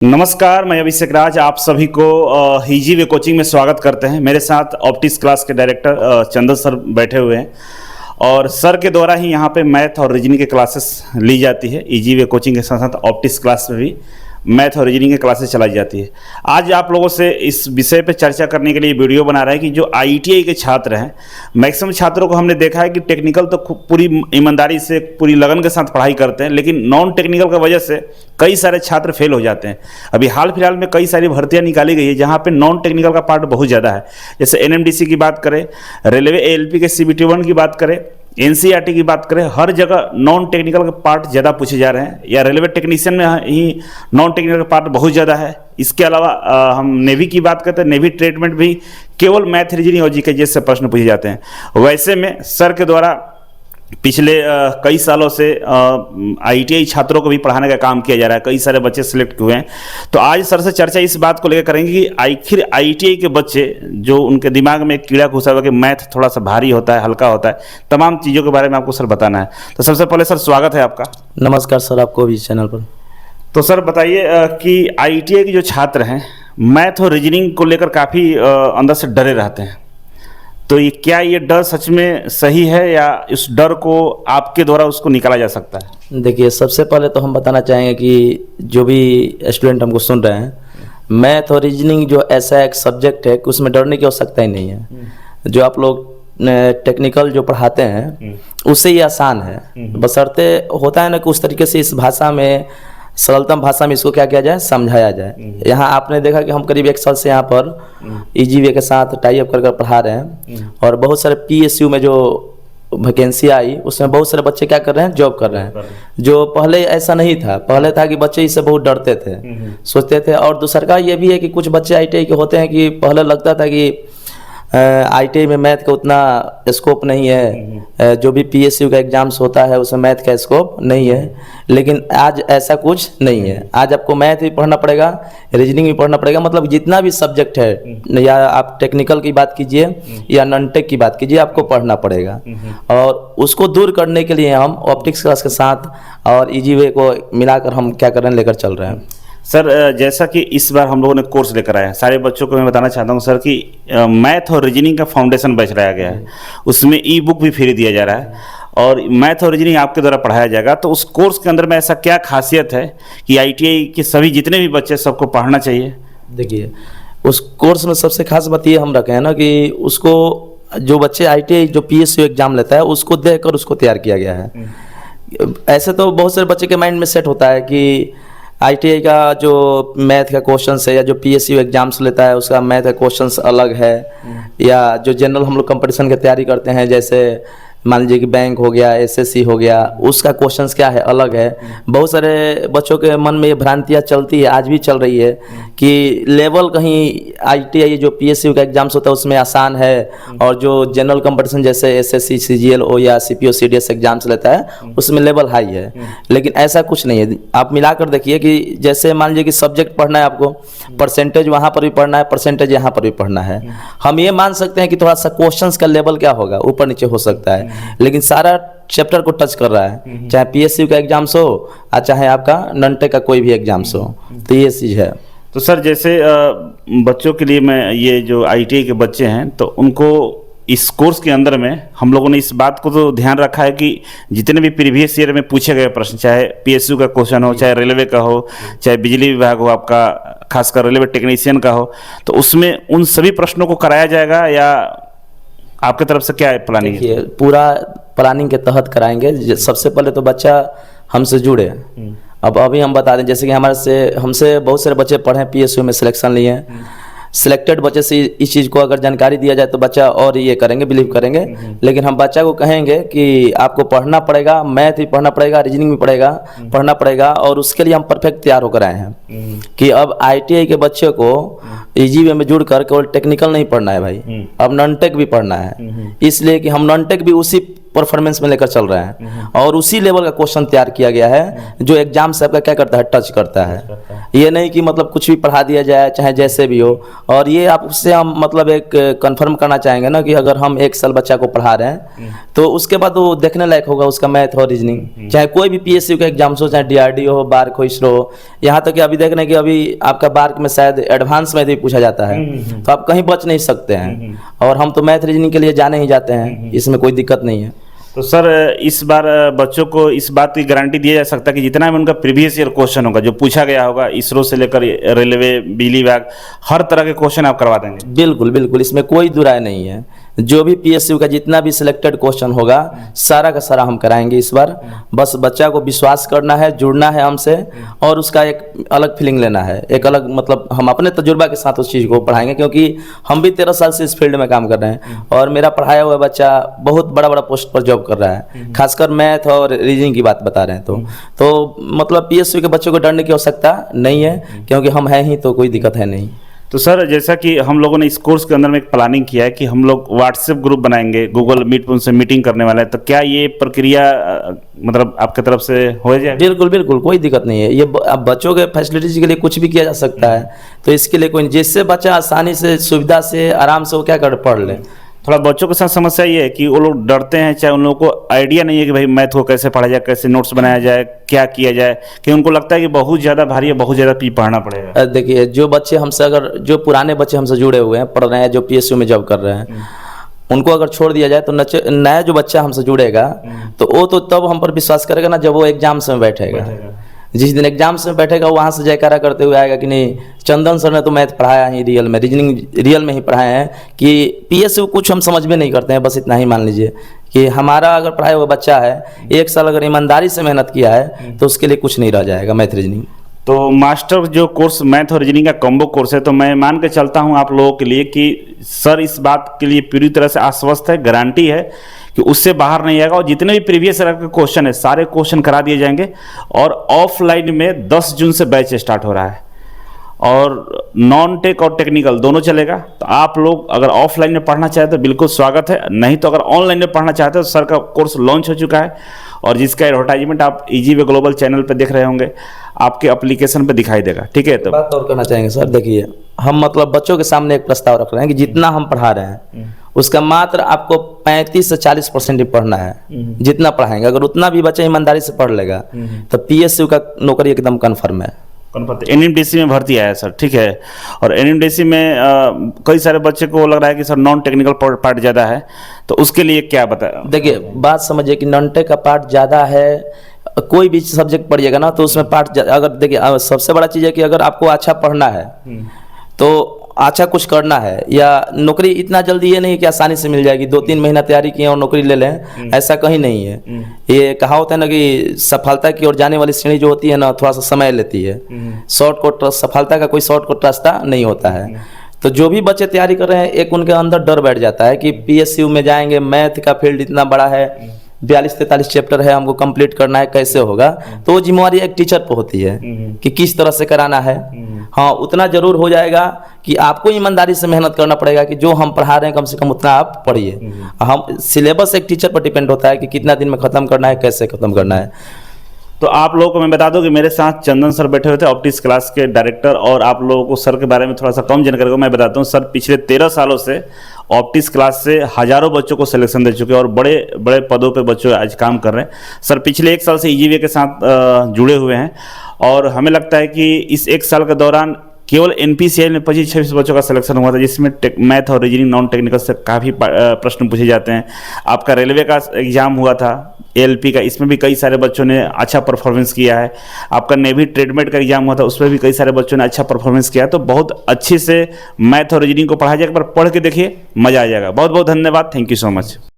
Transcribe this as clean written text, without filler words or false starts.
नमस्कार, मैं अभिषेक राज आप सभी को ईजी वे कोचिंग में स्वागत करते हैं। मेरे साथ ऑप्टिक्स क्लास के डायरेक्टर चंदन सर बैठे हुए हैं और सर के द्वारा ही यहाँ पे मैथ और रीजनिंग के क्लासेस ली जाती है। ईजी वे कोचिंग के साथ साथ ऑप्टिक्स क्लास में भी मैथ और रीजनिंग की क्लासेस चलाई जाती है। आज आप लोगों से इस विषय पे चर्चा करने के लिए वीडियो बना रहे हैं कि जो आईटीआई के छात्र हैं, मैक्सिमम छात्रों को हमने देखा है कि टेक्निकल तो पूरी ईमानदारी से पूरी लगन के साथ पढ़ाई करते हैं, लेकिन नॉन टेक्निकल की वजह से कई सारे छात्र फेल हो जाते हैं। अभी हाल फिलहाल में कई सारी भर्तियां निकाली गई है जहाँ पे नॉन टेक्निकल का पार्ट बहुत ज़्यादा है। जैसे एनएमडीसी की बात करें, रेलवे एएलपी के सीबीटी 1 की बात करें, एनसीईआरटी की बात करें, हर जगह नॉन टेक्निकल के पार्ट ज़्यादा पूछे जा रहे हैं, या रेलवे टेक्नीशियन में ही नॉन टेक्निकल का पार्ट बहुत ज़्यादा है। इसके अलावा हम नेवी की बात करते हैं, नेवी ट्रीटमेंट भी केवल मैथ, रीजनिंग और जीके जैसे प्रश्न पूछे जाते हैं। वैसे में सर के द्वारा पिछले कई सालों से आईटीआई छात्रों को भी पढ़ाने का काम किया जा रहा है। कई सारे बच्चे सिलेक्ट हुए हैं। तो आज सर से चर्चा इस बात को लेकर करेंगे कि आखिर आईटीआई के बच्चे जो उनके दिमाग में एक कीड़ा घुसा हुआ कि मैथ थोड़ा सा भारी होता है, हल्का होता है, तमाम चीज़ों के बारे में आपको सर बताना है। तो सबसे पहले सर स्वागत है आपका। नमस्कार सर, आपको भी चैनल पर। तो सर बताइए कि आईटीआई के जो छात्र हैं मैथ और रीजनिंग को लेकर काफ़ी अंदर से डरे रहते हैं, तो ये क्या ये डर सच में सही है या इस डर को आपके द्वारा उसको निकाला जा सकता है? देखिए, सबसे पहले तो हम बताना चाहेंगे कि जो भी स्टूडेंट हमको सुन रहे हैं, मैथ और रीजनिंग जो ऐसा एक सब्जेक्ट है कि उसमें डरने की आवश्यकता ही नहीं है। जो आप लोग टेक्निकल जो पढ़ाते हैं उससे ही आसान है, बशर्ते होता है ना कि उस तरीके से इस भाषा में, सरलतम भाषा में इसको क्या किया जाए, समझाया जाए। यहाँ आपने देखा कि हम करीब 1 साल से यहाँ पर ईजी वे के साथ टाई अप कर पढ़ा रहे हैं, और बहुत सारे पीएसयू में जो वैकेंसी आई उसमें बहुत सारे बच्चे क्या कर रहे हैं, जॉब कर रहे हैं। जो पहले ऐसा नहीं था, पहले था कि बच्चे इससे बहुत डरते थे, सोचते थे। और दूसरा का ये भी है कि कुछ बच्चे आईटीआई के होते हैं कि पहले लगता था कि आईटीआई में मैथ का उतना स्कोप नहीं है, जो भी पीएसयू का एग्जाम्स होता है उसमें मैथ का स्कोप नहीं है। लेकिन आज ऐसा कुछ नहीं है। आज आपको मैथ भी पढ़ना पड़ेगा, रीजनिंग भी पढ़ना पड़ेगा, मतलब जितना भी सब्जेक्ट है, या आप टेक्निकल की बात कीजिए या नॉन टेक की बात कीजिए, आपको पढ़ना पड़ेगा। और उसको दूर करने के लिए हम ऑप्टिक्स क्लास के साथ और ईजी वे को मिलाकर हम क्या कर रहे हैं, लेकर चल रहे हैं। सर जैसा कि इस बार हम लोगों ने कोर्स लेकर आए हैं, सारे बच्चों को मैं बताना चाहता हूं सर कि मैथ और रीजनिंग का फाउंडेशन बैच लाया गया है। उसमें ई बुक भी फ्री दिया जा रहा है और मैथ और रीजनिंग आपके द्वारा पढ़ाया जाएगा। तो उस कोर्स के अंदर में ऐसा क्या खासियत है कि आईटीआई के सभी जितने भी बच्चे सबको पढ़ना चाहिए? देखिए, उस कोर्स में सबसे खास बात ये हम रखे हैं ना कि उसको जो बच्चे आईटीआई जो पीएसयू एग्जाम लेता है उसको देखकर उसको तैयार किया गया है। ऐसे तो बहुत सारे बच्चे के माइंड में सेट होता है कि आईटीआई का जो मैथ का क्वेश्चंस है या जो पीएसयू एग्जाम्स लेता है उसका मैथ का क्वेश्चंस अलग है, या जो जनरल हम लोग कंपटीशन की तैयारी करते हैं, जैसे मान लीजिए कि बैंक हो गया, एसएससी हो गया, उसका क्वेश्चंस क्या है, अलग है। बहुत सारे बच्चों के मन में ये भ्रांतियाँ चलती है, आज भी चल रही है कि लेवल कहीं आईटीआई जो पीएसयू का एग्जाम्स होता है उसमें आसान है, और जो जनरल कंपटीशन जैसे एसएससी, सीजीएल या सीपीओ सीडीएस एग्जाम्स लेता है उसमें लेवल हाई है। लेकिन ऐसा कुछ नहीं है। आप मिलाकर देखिए कि जैसे मान लीजिए कि सब्जेक्ट पढ़ना है आपको, परसेंटेज वहाँ पर भी पढ़ना है, परसेंटेज यहाँ पर भी पढ़ना है। हम ये मान सकते हैं कि थोड़ा सा क्वेश्चंस का लेवल क्या होगा, ऊपर नीचे हो सकता है, लेकिन सारा चैप्टर को टच कर रहा है, चाहे पीएसयू का एग्जाम्स हो और चाहे आपका नॉन टेक का कोई भी एग्जाम्स हो। तो ये चीज़ है। तो सर जैसे बच्चों के लिए मैं ये जो आईटीआई के बच्चे हैं तो उनको इस कोर्स के अंदर में हम लोगों ने इस बात को तो ध्यान रखा है कि जितने भी प्रीवियस ईयर में पूछे गए प्रश्न, चाहे पीएसयू का क्वेश्चन हो, चाहे रेलवे का हो, चाहे बिजली विभाग हो आपका, खासकर रेलवे टेक्नीशियन का हो, तो उसमें उन सभी प्रश्नों को कराया जाएगा या आपके तरफ से क्या प्लानिंग है? पूरा प्लानिंग के तहत कराएंगे। सबसे पहले तो बच्चा हमसे जुड़े। अब अभी हम बता दें, जैसे कि हमसे बहुत सारे बच्चे पढ़े, पीएसयू में सिलेक्शन लिए हैं। सिलेक्टेड बच्चे से इस चीज़ को अगर जानकारी दिया जाए तो बच्चा और ये करेंगे, बिलीव करेंगे। लेकिन हम बच्चा को कहेंगे कि आपको पढ़ना पड़ेगा, मैथ भी पढ़ना पड़ेगा, रीजनिंग भी पढ़ना पड़ेगा, और उसके लिए हम परफेक्ट तैयार होकर आए हैं कि अब आईटीआई के बच्चे को ईजी वे में जुड़कर केवल टेक्निकल नहीं पढ़ना है भाई, अब नॉन टेक भी पढ़ना है। इसलिए कि हम नॉन टेक भी उसी परफॉर्मेंस में लेकर चल रहे हैं और उसी लेवल का क्वेश्चन तैयार किया गया है जो एग्जाम से आपका क्या करता है, टच करता है। ये नहीं कि मतलब कुछ भी पढ़ा दिया जाए चाहे जैसे भी हो। और ये आपसे हम मतलब एक कंफर्म करना चाहेंगे ना कि अगर हम 1 साल बच्चा को पढ़ा रहे हैं तो उसके बाद वो देखने लायक होगा उसका मैथ और रीजनिंग, चाहे कोई भी PSU का एग्जाम्स हो, चाहे DRDO हो, बार्क हो, इसरो हो। यहाँ तक कि अभी देख रहे हैं कि अभी आपका बार्क में शायद एडवांस में भी पूछा जाता है, तो आप कहीं बच नहीं सकते हैं। और हम तो मैथ रीजनिंग के लिए जाने ही जाते हैं, इसमें कोई दिक्कत नहीं है। तो सर इस बार बच्चों को इस बात की गारंटी दिया जा सकता है कि जितना भी उनका प्रीवियस ईयर क्वेश्चन होगा जो पूछा गया होगा इसरो से लेकर रेलवे, बिजली विभाग, हर तरह के क्वेश्चन आप करवा देंगे? बिल्कुल बिल्कुल, इसमें कोई दुराय नहीं है। जो भी PSU का जितना भी सिलेक्टेड क्वेश्चन होगा सारा का सारा हम कराएंगे इस बार। बस बच्चा को विश्वास करना है, जुड़ना है हमसे और उसका एक अलग फीलिंग लेना है, एक अलग मतलब हम अपने तजुर्बा के साथ उस चीज़ को पढ़ाएंगे, क्योंकि हम भी 13 साल से इस फील्ड में काम कर रहे हैं और मेरा पढ़ाया हुआ बच्चा बहुत बड़ा बड़ा पोस्ट पर जॉब कर रहा है। खासकर मैथ और रीजनिंग की बात बता रहे हैं तो मतलब PSU के बच्चों को डरने की आवश्यकता नहीं है, क्योंकि हम हैं ही तो कोई दिक्कत है नहीं। तो सर जैसा कि हम लोगों ने इस कोर्स के अंदर में एक प्लानिंग किया है कि हम लोग व्हाट्सएप ग्रुप बनाएंगे, गूगल मीट पर उनसे मीटिंग करने वाला है, तो क्या ये प्रक्रिया मतलब आपकी तरफ से हो जाए? बिल्कुल बिल्कुल, कोई दिक्कत नहीं है। ये अब बच्चों के फैसिलिटीज के लिए कुछ भी किया जा सकता है, तो इसके लिए कोई, जिससे बच्चा आसानी से, सुविधा से, आराम से वो क्या कर पढ़ ले। थोड़ा बच्चों के साथ समस्या ये है कि वो लोग डरते हैं, चाहे उन लोगों को आइडिया नहीं है कि भाई मैथ को कैसे पढ़ा जाए, कैसे नोट्स बनाया जाए, क्या किया जाए, कि उनको लगता है कि बहुत ज़्यादा भारी है, बहुत ज़्यादा पढ़ना पड़ेगा। देखिए, जो बच्चे हमसे अगर जो पुराने बच्चे हमसे जुड़े हुए हैं, पढ़ रहे हैं, जो PSU में जॉब कर रहे हैं, उनको अगर छोड़ दिया जाए तो नया जो बच्चा हमसे जुड़ेगा तो वो तो तब हम पर विश्वास करेगा ना जब वो एग्जाम्स में बैठेगा। जिस दिन एग्जाम्स में बैठेगा वहाँ से जयकारा करते हुए आएगा कि नहीं, चंदन सर ने तो मैथ पढ़ाया ही रियल में, रीजनिंग रियल में ही पढ़ाए हैं, कि PSU कुछ हम समझ में नहीं करते हैं। बस इतना ही मान लीजिए कि हमारा अगर पढ़ाया हुआ बच्चा है, 1 साल अगर ईमानदारी से मेहनत किया है तो उसके लिए कुछ नहीं रह जाएगा मैथ रीजनिंग। तो मास्टर जो कोर्स मैथ और रीजनिंग का कॉम्बो कोर्स है, तो मैं मान के चलता हूं आप लोगों के लिए कि सर इस बात के लिए पूरी तरह से आश्वस्त है, गारंटी है कि उससे बाहर नहीं आएगा और जितने भी प्रीवियस ईयर के क्वेश्चन है सारे क्वेश्चन करा दिए जाएंगे। और ऑफलाइन में 10 जून से बैच स्टार्ट हो रहा है और नॉन टेक और टेक्निकल दोनों चलेगा। तो आप लोग अगर ऑफलाइन में पढ़ना चाहते तो बिल्कुल स्वागत है, नहीं तो अगर ऑनलाइन में पढ़ना चाहते हो तो सर का कोर्स लॉन्च हो चुका है और जिसका एडवर्टाइजमेंट आप EG वे ग्लोबल चैनल पर देख रहे होंगे, आपके एप्लीकेशन पे दिखाई देगा। ठीक है, तो बात और करना चाहेंगे सर, देखिए हम मतलब बच्चों के सामने एक प्रस्ताव रख रहे हैं कि जितना हम पढ़ा रहे हैं उसका मात्र आपको 35 से 40% ही पढ़ना है। जितना पढ़ाएंगे अगर उतना भी बच्चा ईमानदारी से पढ़ लेगा तो PSU का नौकरी एकदम कन्फर्म है। NMDC में भर्ती आया सर, ठीक है। और NMDC में कई सारे बच्चे को लग रहा है कि सर नॉन टेक्निकल पार्ट ज़्यादा है, तो उसके लिए क्या बताया? देखिए, बात समझिए कि नॉन टेक का पार्ट ज़्यादा है। कोई भी सब्जेक्ट पढ़िएगा ना तो उसमें पार्ट, अगर देखिए सबसे बड़ा चीज़ है कि अगर आपको अच्छा पढ़ना है तो अच्छा कुछ करना है, या नौकरी इतना जल्दी ये नहीं कि आसानी से मिल जाएगी, 2-3 महीना तैयारी किए और नौकरी ले लें, ऐसा कहीं नहीं है। ये कहावत है ना कि सफलता की ओर जाने वाली सीढ़ी जो होती है ना थोड़ा सा समय लेती है। शॉर्टकट, सफलता का कोई शॉर्टकट रास्ता नहीं होता है। तो जो भी बच्चे तैयारी कर रहे हैं, एक उनके अंदर डर बैठ जाता है कि PSU में जाएंगे, मैथ का फील्ड इतना बड़ा है, 42-43 चैप्टर है, हमको कंप्लीट करना है, कैसे होगा। तो वो जिम्मेवारी एक टीचर पर होती है कि किस तरह से कराना है। हाँ, उतना जरूर हो जाएगा कि आपको ईमानदारी से मेहनत करना पड़ेगा कि जो हम पढ़ा रहे हैं कम से कम उतना आप पढ़िए। हम सिलेबस एक टीचर पर डिपेंड होता है कि कितना दिन में ख़त्म करना है, कैसे ख़त्म करना है। तो आप लोगों को मैं बता दूं कि मेरे साथ चंदन सर बैठे हुए थे, ऑप्टिक्स क्लास के डायरेक्टर। और आप लोगों को सर के बारे में थोड़ा सा कम जानकारी को मैं बताता हूं। सर पिछले 13 सालों से ऑप्टिक्स क्लास से हजारों बच्चों को सिलेक्शन दे चुके हैं और बड़े बड़े पदों पे बच्चे आज काम कर रहे हैं। सर पिछले 1 साल से EG वे के साथ जुड़े हुए हैं और हमें लगता है कि इस 1 साल के दौरान केवल NPCI में 25-26 बच्चों का सिलेक्शन हुआ था, जिसमें मैथ और रीजनिंग नॉन टेक्निकल से काफ़ी प्रश्न पूछे जाते हैं। आपका रेलवे का एग्जाम हुआ था ALP का, इसमें भी कई सारे बच्चों ने अच्छा परफॉर्मेंस किया है। आपका नेवी ट्रेडमेट का एग्जाम हुआ था, उसमें भी कई सारे बच्चों ने अच्छा परफॉर्मेंस किया है। तो बहुत अच्छे से मैथ और रीजनिंग को पढ़ा जाएगा, पर पढ़ के देखिए मज़ा आ जाएगा। बहुत बहुत धन्यवाद, थैंक यू सो मच।